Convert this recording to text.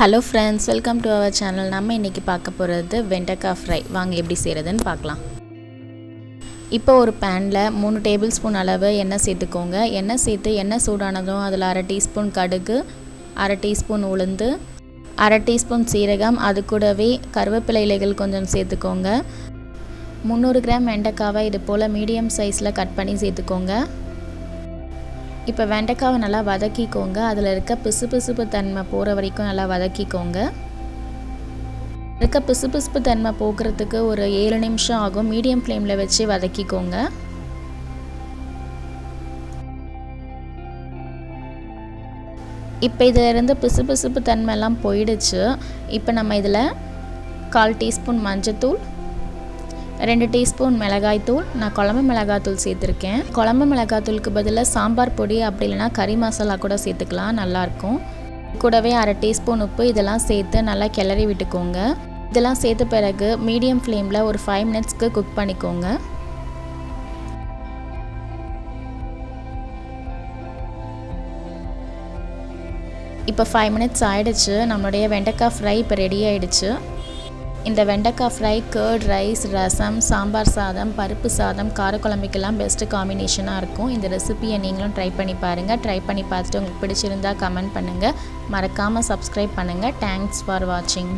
Hello friends, welcome to our channel. நம்ம இன்றைக்கி பார்க்க போகிறது வெண்டைக்காய் ஃப்ரை. வாங்க எப்படி செய்கிறதுன்னு பார்க்கலாம். இப்போ ஒரு பேனில் 3 டேபிள் ஸ்பூன் அளவு எண்ணெய் சேர்த்துக்கோங்க. எண்ணெய் சேர்த்து எண்ணெய் சூடானதும் அதில் 1/2 டீஸ்பூன் கடுகு, 1/2 டீஸ்பூன் உளுந்து, 1/2 டீஸ்பூன் சீரகம், அது கூடவே கருவேப்பிலை இலைகள் கொஞ்சம் சேர்த்துக்கோங்க. 300 கிராம் வெண்டைக்காவை இது போல் மீடியம் சைஸில் கட் பண்ணி சேர்த்துக்கோங்க. இப்போ வெண்டைக்காவை நல்லா வதக்கிக்கோங்க. அதில் இருக்க பிசுபிசுப்பு தன்மை போகிற வரைக்கும் நல்லா வதக்கிக்கோங்க. இருக்க பிசுபிசுப்பு தன்மை போக்குறதுக்கு ஒரு 7 நிமிஷம் ஆகும். மீடியம் ஃப்ளேமில் வச்சு வதக்கிக்கோங்க. இப்போ இதிலிருந்து பிசுபிசுப்பு தன்மைலாம் போயிடுச்சு. இப்போ நம்ம இதில் 1/4 டீஸ்பூன் மஞ்சத்தூள், 2 டீஸ்பூன் மிளகாய்த்தூள், நான் குழம்பு மிளகாய்த்தூள் சேர்த்துருக்கேன். குழம்பு மிளகாய்த்தூளுக்கு பதிலாக சாம்பார் பொடி அப்படி இல்லைனா கறி மசாலா கூட சேர்த்துக்கலாம், நல்லாயிருக்கும். கூடவே 1/2 டீஸ்பூன் உப்பு, இதெல்லாம் சேர்த்து நல்லா கிளறி விட்டுக்கோங்க. இதெல்லாம் சேர்த்த பிறகு மீடியம் ஃப்ளேமில் ஒரு 5 மினிட்ஸ்க்கு குக் பண்ணிக்கோங்க. இப்போ 5 மினிட்ஸ் ஆகிடுச்சு. நம்மளுடைய வெண்டைக்காய் ஃப்ரை இப்போ ரெடி ஆகிடுச்சு. இந்த வெண்டைக்காய் ஃப்ரை கர்ட் ரைஸ், ரசம், சாம்பார் சாதம், பருப்பு சாதம், காரக்குழம்புக்கெல்லாம் பெஸ்ட்டு காம்பினேஷனாக இருக்கும். இந்த ரெசிபியை நீங்களும் ட்ரை பண்ணி பாருங்கள். ட்ரை பண்ணி பார்த்துட்டு உங்களுக்கு பிடிச்சிருந்தா கமெண்ட் பண்ணுங்கள். மறக்காமல் சப்ஸ்கிரைப் பண்ணுங்கள். தேங்க்ஸ் ஃபார் வாட்சிங்.